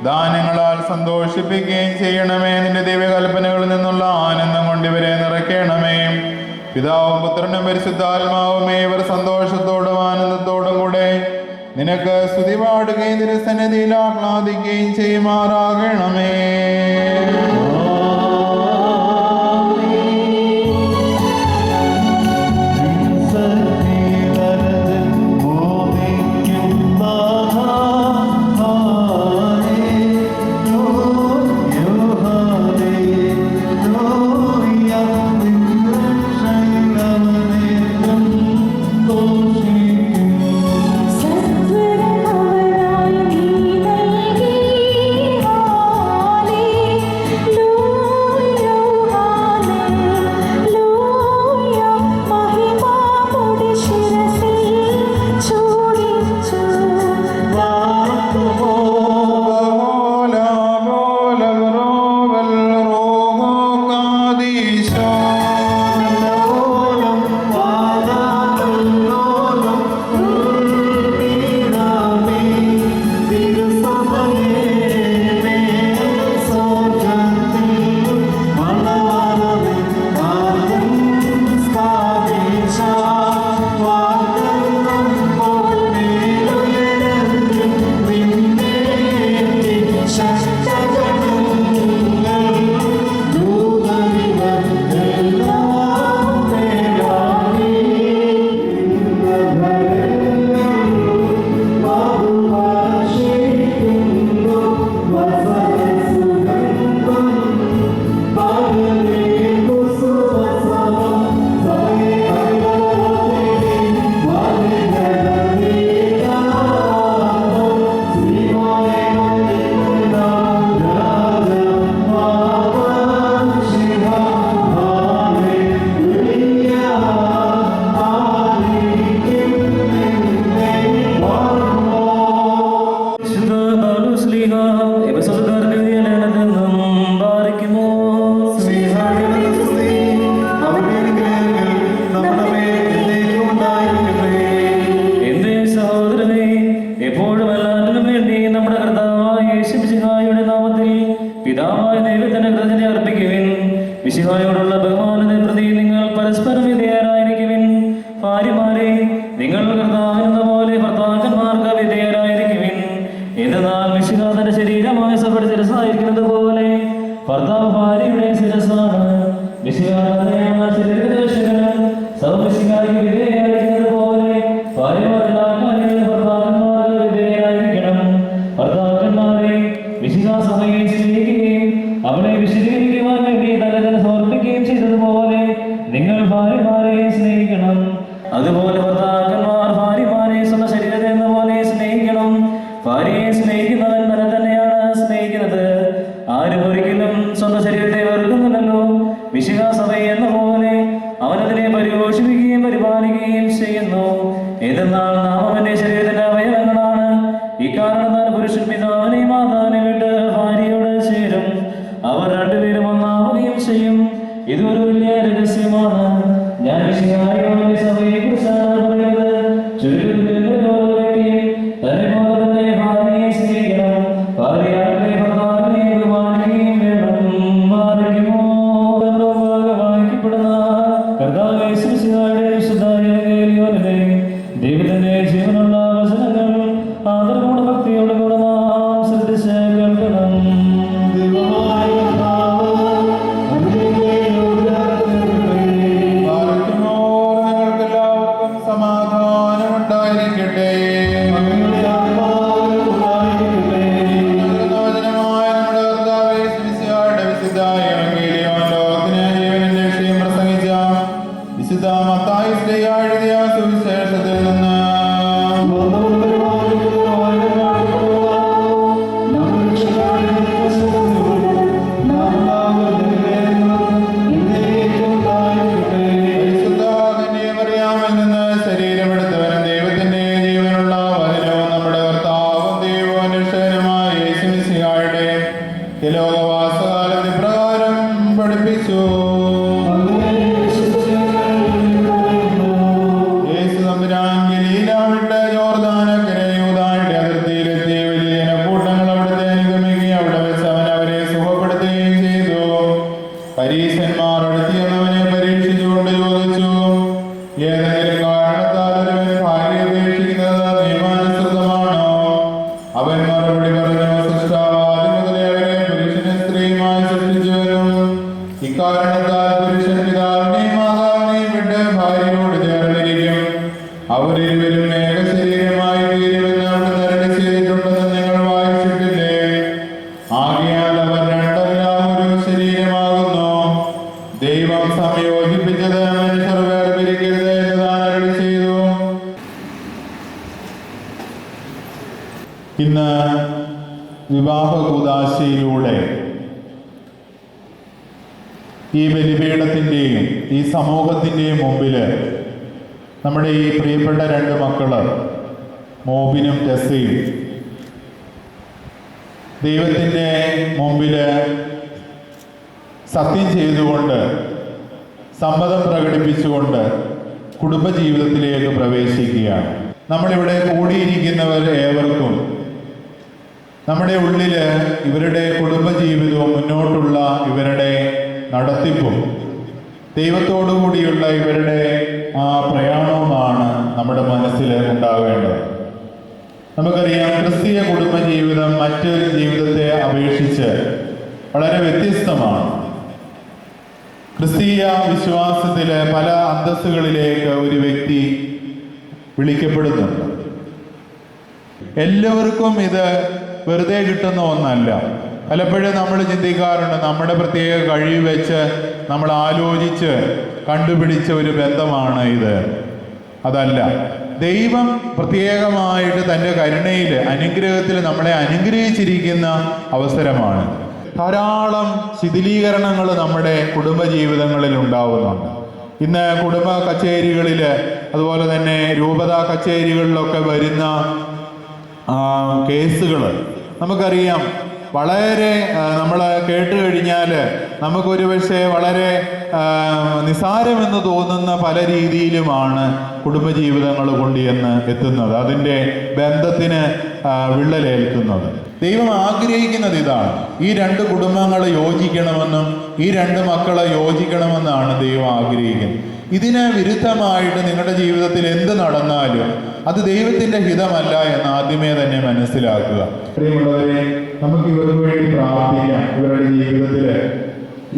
ദാനങ്ങളാൽ സന്തോഷിപ്പിക്കുകയും ചെയ്യണമേ. നിന്റെ ദിവ്യകൽപ്പനകളിൽ നിന്നുള്ള ആനന്ദം കൊണ്ട് ഇവരെ നിറയ്ക്കണമേ. പിതാവും പുത്രനും പരിശുദ്ധാത്മാവുമേ ഇവർ സന്തോഷത്തോടും ആനന്ദത്തോടും കൂടെ നിനക്ക് സ്തുതി പാടുകയും തിരുസന്നിധിയിൽ ആഹ്ലാദിക്കുകയും ചെയ്യുമാറാകണമേ. No മിശിഹായോടുള്ള ബഹുമാനത്തെ പ്രതി നിങ്ങൾ പരസ്പരം വിധേയരായിരിക്കുവിൻ. ഭാര്യമാരെ, നിങ്ങൾ കർത്താവിനെന്ന പോലെ ഭർത്താക്കന്മാർക്ക് വിധേയരായിരിക്കുവിൻ. എന്നാൽ മിശിഹാ തന്റെ ശരീരമായ സഭയുടെ ശിരസ്സായിരിക്കുന്നത് പോലെ ഭർത്താവ് ഭാര്യയുടെ ശിരസ്സാണ്. മിശിഹാ തന്നെയാണ് ശരീരത്തിന്റെ രക്ഷകൻ. സഭ മിശിഹായ്ക്ക് വിധേയരായിരിക്കുന്നത് പോലെ ഭാര്യമാരെല്ലാ കാര്യങ്ങളിലും ഭർത്താക്കന്മാർക്ക് വിധേയരായിരിക്കണം. ഭർത്താക്കന്മാരെ, മിശിഹാ സഭയെ സ്നേഹിക്കുകയും അവളെ വിശദീകരിക്കുവാൻ വേണ്ടി തന്നെ സമർപ്പിക്കുകയും ചെയ്തതുപോലെ നിങ്ങൾ ഭാര്യമാരെ സ്നേഹിക്കണം. അതുപോലെ ഭർത്താക്കന്മാർ ഭാര്യമാരെ സ്വന്തം ശരീരത്തെ എന്ന പോലെ സ്നേഹിക്കണം. ഭാര്യയെ സ്നേഹിക്കുന്നവൻ തന്നെ തന്നെയാണ് സ്നേഹിക്കുന്നത്. ആരും ഒരിക്കലും സ്വന്തം ശരീരത്തെ വെറുക്കുന്നില്ലല്ലോ. മിശിഹാ സഭയെ എന്ന പോലെ അവനതിനെ പരിപോഷിപ്പിക്കുകയും പരിപാലിക്കുകയും ചെയ്യുന്നു. എന്തെന്നാൽ നാം അവന്റെ ശരീരത്തിന്റെ അവയവങ്ങളാണ്. ഇക്കാരണത്താൽ പുരുഷൻ പിതാവിനെയും മാതാവിനെയും വിട്ട് ഭാര്യയോട് ചേരും. അവർ രണ്ടുപേരും ഒന്നാവുകയും ചെയ്യും. ഇതൊരു വലിയ രഹസ്യമാണ്. ഞാൻ മിശിഹായുടെ സഭയെ കുറിച്ചാണ് പറയുന്നത്. ചുരുക്കത്തിൽ ഓരോ വ്യക്തിയും തന്നെ പോലെ തന്നെ ഭാര്യയെ സ്നേഹിക്കണം. ഭാര്യയാകട്ടെ ഭർത്താവിനെ ബഹുമാനിക്കുകയും വേണം. വായിക്കപ്പെടുന്ന കർത്താവേ മിശിഹായുടെ വിശുദ്ധ എവങ്കേലിയോനിലെ ദൈവത്തിന്റെ ജീവനുള്ള വചനങ്ങൾ ആദരവോടെ ഭക്തിയോടെ കൂടെ നാം ശ്രദ്ധിച്ച് കേൾക്കണം. നിങ്ങൾക്കെല്ലാവർക്കും സമാധാനമുണ്ടായിരിക്കട്ടെ. വചനമായ നമ്മുടെ കർത്താവേ മിശിഹായുടെ വിശുദ്ധ എവങ്കേലിയോൻ ലോകത്തിന് ജീവനും രക്ഷയും പ്രസംഗിച്ച വിശുദ്ധ മത്തായി ശ്ലീഹാ എഴുതിയ സുവിശേഷത്തിൽ നിന്ന് ലോകവാസകാലത്ത് ഇപ്രകാരം പഠിപ്പിച്ചു. യേശു തമ്പുരാൻ ഗലീല വിട്ട് യോർദാനക്കരെ യൂദായുടെ അതിർത്തിയിലെത്തി. വലിയ ജനക്കൂട്ടങ്ങൾ അവിടുത്തെ അനുഗമിക്കുകയും അവിടെ വെച്ച് അവൻ അവരെ സുഖപ്പെടുത്തുകയും ചെയ്തു. പരീശന്മാർ അടുത്തിയെന്നവനെ പരീക്ഷിച്ചുകൊണ്ട് ചോദിച്ചു, ഏതെങ്കിലും കാരണത്താൽ ഒരുവൻ ഭാര്യയെ ഉപേക്ഷിക്കുന്നത് നിയമാനുസൃതമാണോ? അവൻ മറുപടി പറഞ്ഞു, സൃഷ്ടാവാദി മുതലേ അവരെ പുരുഷനും സ്ത്രീയുമായി സൃഷ്ടിച്ചുവരും. ഇക്കാരണത്താൽ പുരുഷൻ പിതാവിനെയും മാതാവിനെയും വിട്ട് ഭാര്യയോട് ചേർന്നിരിക്കും. അവരിരുവരും ഏകശരീരമായി തീരുമെന്ന് അവിടുന്ന് അരുളി ചെയ്തിട്ടുണ്ടെന്ന് നിങ്ങൾ വായിച്ചിട്ടില്ലേ? ആകയാൽ അവർ രണ്ടെല്ലാം ഒരു ശരീരമാകുന്നു. ദൈവം സംയോജിപ്പിച്ചത് മനുഷ്യർ വേർപിരിക്കരുത് എന്ന് താൻ അരുളി ചെയ്തു. ഇന്ന് വിവാഹ കൂദാശയിലൂടെ ഈ ബലിപീഠത്തിൻ്റെയും ഈ സമൂഹത്തിൻ്റെയും മുമ്പിൽ നമ്മുടെ ഈ പ്രിയപ്പെട്ട രണ്ട് മക്കള് മോബിനും ടെസയും ദൈവത്തിൻ്റെ മുമ്പിൽ സത്യം ചെയ്തുകൊണ്ട് സമ്മതം പ്രകടിപ്പിച്ചുകൊണ്ട് കുടുംബജീവിതത്തിലേക്ക് പ്രവേശിക്കുകയാണ്. നമ്മളിവിടെ കൂടിയിരിക്കുന്നവർ ഏവർക്കും നമ്മുടെ ഉള്ളിൽ ഇവരുടെ കുടുംബജീവിതവും മുന്നോട്ടുള്ള ഇവരുടെ നടത്തിപ്പും ദൈവത്തോടു കൂടിയുള്ള ഇവരുടെ ആ പ്രയാണവുമാണ് നമ്മുടെ മനസ്സിൽ ഉണ്ടാവേണ്ടത്. നമുക്കറിയാം, ക്രിസ്തീയ കുടുംബജീവിതം മറ്റ് ജീവിതത്തെ അപേക്ഷിച്ച് വളരെ വ്യത്യസ്തമാണ്. ക്രിസ്തീയ വിശ്വാസത്തിൽ പല അന്തസ്സുകളിലേക്ക് ഒരു വ്യക്തി വിളിക്കപ്പെടുന്നുണ്ട്. എല്ലാവർക്കും ഇത് വെറുതെ കിട്ടുന്ന ഒന്നല്ല. പലപ്പോഴും നമ്മൾ ചിന്തിക്കാറുണ്ട്, നമ്മുടെ പ്രത്യേക കഴിവ് വെച്ച് നമ്മൾ ആലോചിച്ച് കണ്ടുപിടിച്ച ഒരു ബന്ധമാണ് ഇത്. അതല്ല, ദൈവം പ്രത്യേകമായിട്ട് തൻ്റെ കരുണയിൽ അനുഗ്രഹത്തിൽ നമ്മളെ അനുഗ്രഹിച്ചിരിക്കുന്ന അവസരമാണ്. ധാരാളം ശിഥിലീകരണങ്ങൾ നമ്മുടെ കുടുംബജീവിതങ്ങളിൽ ഉണ്ടാവുന്നുണ്ട്. ഇന്ന് കുടുംബ കച്ചേരികളിൽ, അതുപോലെ തന്നെ രൂപതാ കച്ചേരികളിലൊക്കെ വരുന്ന കേസുകൾ നമുക്കറിയാം. വളരെ നമ്മൾ കേട്ട് കഴിഞ്ഞാൽ നമുക്കൊരു പക്ഷേ വളരെ നിസാരമെന്ന് തോന്നുന്ന പല രീതിയിലുമാണ് കുടുംബജീവിതങ്ങൾ കൊണ്ടുചെന്ന് എത്തുന്നത്, അതിൻ്റെ ബന്ധത്തിന് വിള്ളലേൽക്കുന്നത്. ദൈവം ആഗ്രഹിക്കുന്നത് ഇതാണ്. ഈ രണ്ട് കുടുംബങ്ങൾ യോജിക്കണമെന്നും ഈ രണ്ട് മക്കളെ യോജിക്കണമെന്നാണ് ദൈവം ആഗ്രഹിക്കുന്നത്. ഇതിന് വിരുദ്ധമായിട്ട് നിങ്ങളുടെ ജീവിതത്തിൽ എന്ത് നടന്നാലും അത് ദൈവത്തിൻ്റെ ഹിതമല്ല എന്ന് ആദ്യമേ തന്നെ മനസ്സിലാക്കുക. പ്രിയമുള്ളവരെ, നമുക്ക് ഇവർക്ക് വേണ്ടി പ്രാർത്ഥിക്കാം. ഇവരുടെ ജീവിതത്തിൽ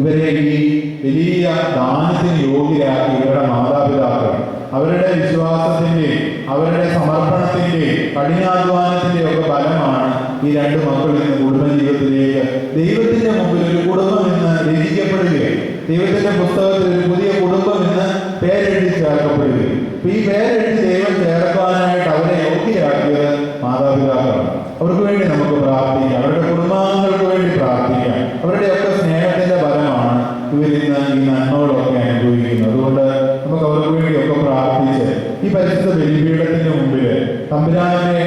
ഇവരെ ഈ വലിയ ദാനത്തിന് യോഗ്യരാക്കി ഇവരുടെ മാതാപിതാക്കൾ അവരുടെ വിശ്വാസത്തിൻ്റെ, അവരുടെ സമർപ്പണത്തിൻ്റെ, കഠിനാധ്വാനത്തിൻ്റെ ഒക്കെ ഫലമാണ് ഈ രണ്ട് മക്കളിൽ നിന്ന് കുടുംബജീവിതത്തിലേക്ക് ദൈവത്തിൻ്റെ മുമ്പിൽ ഒരു കുടുംബം എന്ന് രചിക്കപ്പെടുകയും ദൈവത്തിൻ്റെ പുസ്തകത്തിൽ ഒരു പുതിയ കുടുംബം എന്ന് പേരെഴുതി ചേർക്കപ്പെടുകയും. ഈ പേരെഴുതി ദൈവം ചേർക്കാനായിട്ട് അവരെ യോഗ്യരാക്കിയത് മാതാപിതാക്കളാണ്. അവർക്ക് വേണ്ടി നമുക്ക് പ്രാർത്ഥിക്കാം, അവരുടെ കുടുംബാംഗങ്ങൾക്ക് വേണ്ടി പ്രാർത്ഥിക്കാം. അവരുടെയൊക്കെ സ്നേഹത്തിൻ്റെ ഫലമാണ് ഇവരിന്ന് ഈ നന്മകളൊക്കെ അനുഭവിക്കുന്നത്. അതുകൊണ്ട് നമുക്ക് അവർക്ക് വേണ്ടിയൊക്കെ പ്രാർത്ഥിച്ച് ഈ പരിശുദ്ധ ബലിപീഠത്തിന് മുമ്പിൽ തമ്പുരാന്റെ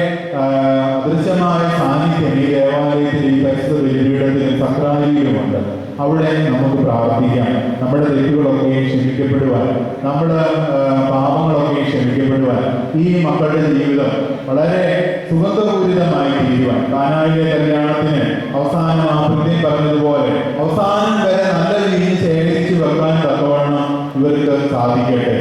അദൃശ്യമായ സാന്നിധ്യം ഈ ദേവാലയത്തിൽ ഈ പരിശുദ്ധ ബലിപീഠത്തിലും സക്രാരിയിലുമുണ്ട്. അവിടെ നമുക്ക് പ്രാർത്ഥിക്കാം. നമ്മുടെ തെറ്റുകളൊക്കെ ക്ഷമിക്കപ്പെടുവാൻ, നമ്മുടെ പാപങ്ങളൊക്കെ ക്ഷമിക്കപ്പെടുവാൻ, ഈ മക്കളുടെ ജീവിതം വളരെ സുഗന്ധപൂരിതമായി തീരുവാൻ, കാനായിലെ കല്യാണത്തിന് അവസാനം ആ ഭൃത്യൻ പറഞ്ഞതുപോലെ അവസാനം വരെ നല്ല രീതിയിൽ ശേഖരിച്ചു വെക്കാൻ തക്കവണ്ണം ഇവർക്ക് സാധിക്കട്ടെ.